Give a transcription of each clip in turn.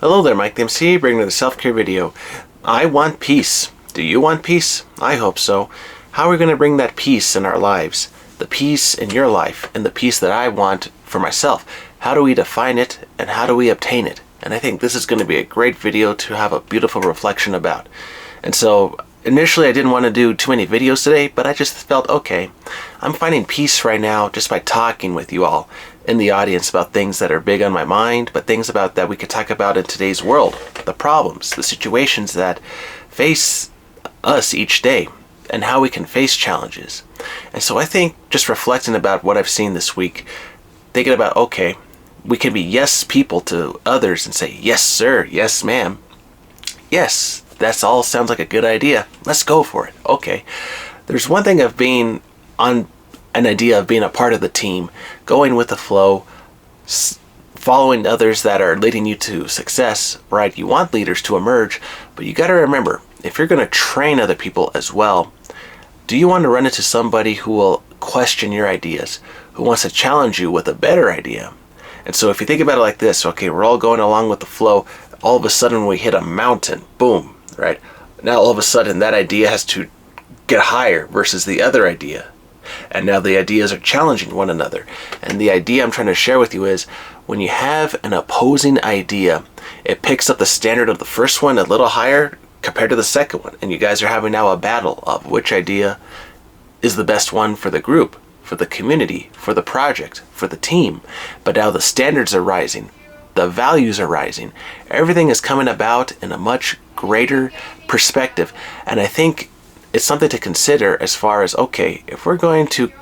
Hello there, Mike the MC, bringing you the self-care video. I want peace. Do you want peace? I hope so. How are we going to bring that peace in our lives? The peace in your life and the peace that I want for myself. How do we define it and how do we obtain it? And I think this is going to be a great video to have a beautiful reflection about. And so initially I didn't want to do too many videos today, but I just felt, okay, I'm finding peace right now just by talking with you all in the audience about things that are big on my mind, but things about that we could talk about in today's world, the problems, the situations that face us each day, and how we can face challenges. And so I think just reflecting about what I've seen this week, thinking about, okay, we can be yes people to others and say, yes sir, yes ma'am, yes, that's all sounds like a good idea, let's go for it. Okay, there's one thing of being on an idea of being a part of the team, going with the flow, following others that are leading you to success, right? You want leaders to emerge, but you got to remember, if you're going to train other people as well, do you want to run into somebody who will question your ideas, who wants to challenge you with a better idea? And so if you think about it like this, okay, we're all going along with the flow, all of a sudden we hit a mountain, boom, right? Now all of a sudden that idea has to get higher versus the other idea. And now the ideas are challenging one another. And the idea I'm trying to share with you is, when you have an opposing idea, it picks up the standard of the first one a little higher compared to the second one. And you guys are having now a battle of which idea is the best one for the group, for the community, for the project, for the team. But now the standards are rising. The values are rising. Everything is coming about in a much greater perspective. And I think it's something to consider as far as, okay, if we're going to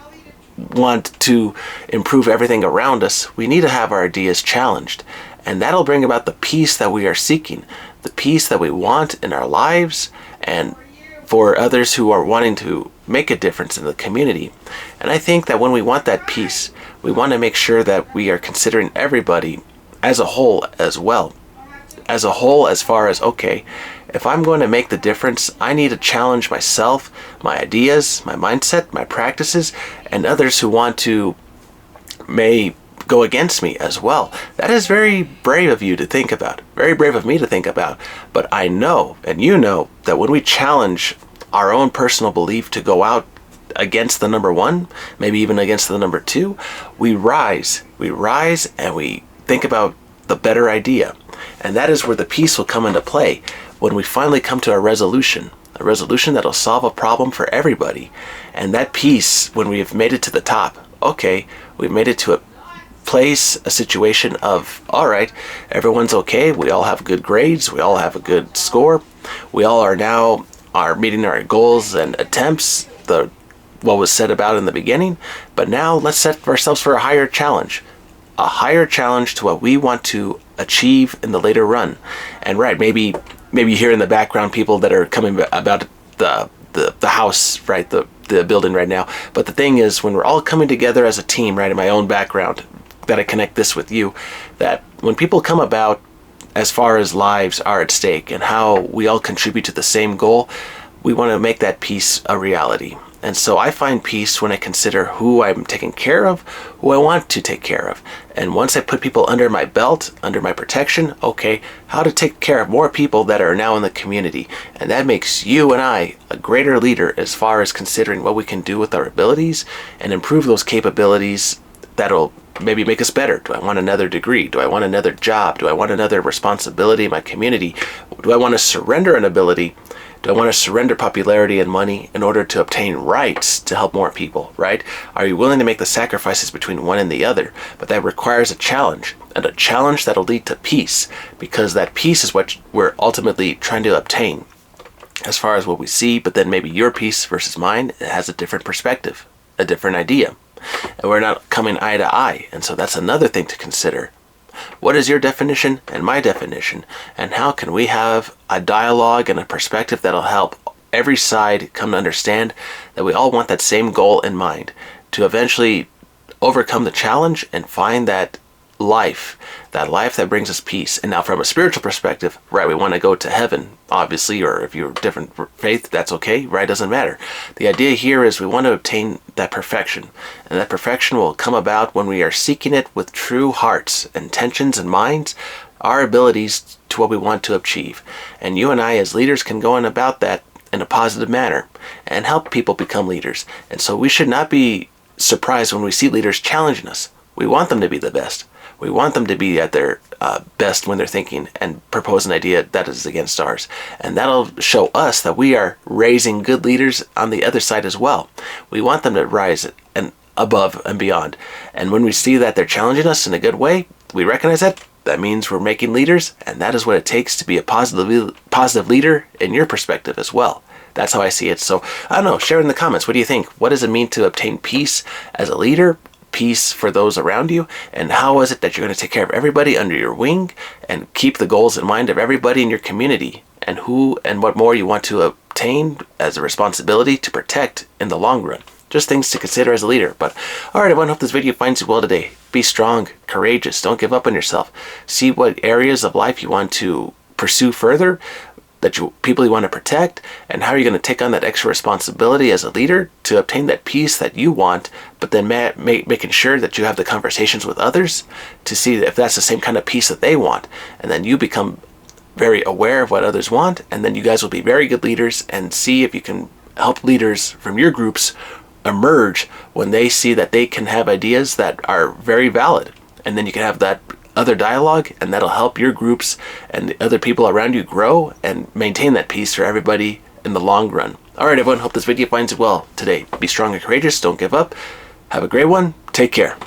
want to improve everything around us, we need to have our ideas challenged. And that'll bring about the peace that we are seeking, the peace that we want in our lives and for others who are wanting to make a difference in the community. And I think that when we want that peace, we want to make sure that we are considering everybody as a whole as well. As a whole, as far as, okay, if I'm going to make the difference, I need to challenge myself, my ideas, my mindset, my practices, and others who want to may go against me as well. That is very brave of you to think about, very brave of me to think about. But I know, and you know, that when we challenge our own personal belief to go out against the number one, maybe even against the number two, we rise and we think about the better idea. And that is where the peace will come into play, when we finally come to a resolution that'll solve a problem for everybody. And that peace, when we have made it to the top, okay, we've made it to a place, a situation of, all right, everyone's okay, we all have good grades, we all have a good score, we all are meeting our goals and attempts, what was said about in the beginning, but now let's set ourselves for a higher challenge to what we want to achieve in the later run. And right, maybe you hear in the background people that are coming about the house, right, the building right now. But the thing is, when we're all coming together as a team, right, in my own background, that I connect this with you, that when people come about as far as lives are at stake and how we all contribute to the same goal, we want to make that peace a reality. And so I find peace when I consider who I'm taking care of, who I want to take care of. And once I put people under my belt, under my protection, okay, how to take care of more people that are now in the community. And that makes you and I a greater leader as far as considering what we can do with our abilities and improve those capabilities that'll maybe make us better. Do I want another degree? Do I want another job? Do I want another responsibility in my community? Do I want to surrender an ability? Do I want to surrender popularity and money in order to obtain rights to help more people, right? Are you willing to make the sacrifices between one and the other? But that requires a challenge, and a challenge that'll lead to peace, because that peace is what we're ultimately trying to obtain as far as what we see. But then maybe your peace versus mine, it has a different perspective, a different idea, and we're not coming eye to eye. And so that's another thing to consider. What is your definition and my definition? And how can we have a dialogue and a perspective that'll help every side come to understand that we all want that same goal in mind, to eventually overcome the challenge and find that life that brings us peace. And now from a spiritual perspective, right, we want to go to heaven, obviously, or if you're different faith, that's okay, right, doesn't matter. The idea here is we want to obtain that perfection, and that perfection will come about when we are seeking it with true hearts, intentions, and minds, our abilities to what we want to achieve. And you and I as leaders can go on about that in a positive manner and help people become leaders. And so we should not be surprised when we see leaders challenging us. We want them to be the best. We want them to be at their best when they're thinking and propose an idea that is against ours. And that'll show us that we are raising good leaders on the other side as well. We want them to rise and above and beyond. And when we see that they're challenging us in a good way, we recognize that. That means we're making leaders, and that is what it takes to be a positive leader in your perspective as well. That's how I see it. So, I don't know, share in the comments. What do you think? What does it mean to obtain peace as a leader? Peace for those around you? And how is it that you're going to take care of everybody under your wing and keep the goals in mind of everybody in your community? And who and what more you want to obtain as a responsibility to protect in the long run? Just things to consider as a leader. But alright, everyone, hope this video finds you well today. Be strong, courageous, don't give up on yourself. See what areas of life you want to pursue further, people you want to protect, and how you're going to take on that extra responsibility as a leader to obtain that peace that you want, but then making sure that you have the conversations with others to see if that's the same kind of peace that they want. And then you become very aware of what others want, and then you guys will be very good leaders and see if you can help leaders from your groups emerge when they see that they can have ideas that are very valid. And then you can have that other dialogue, and that'll help your groups and the other people around you grow and maintain that peace for everybody in the long run. Alright, everyone, hope this video finds you well today. Be strong and courageous, don't give up. Have a great one. Take care.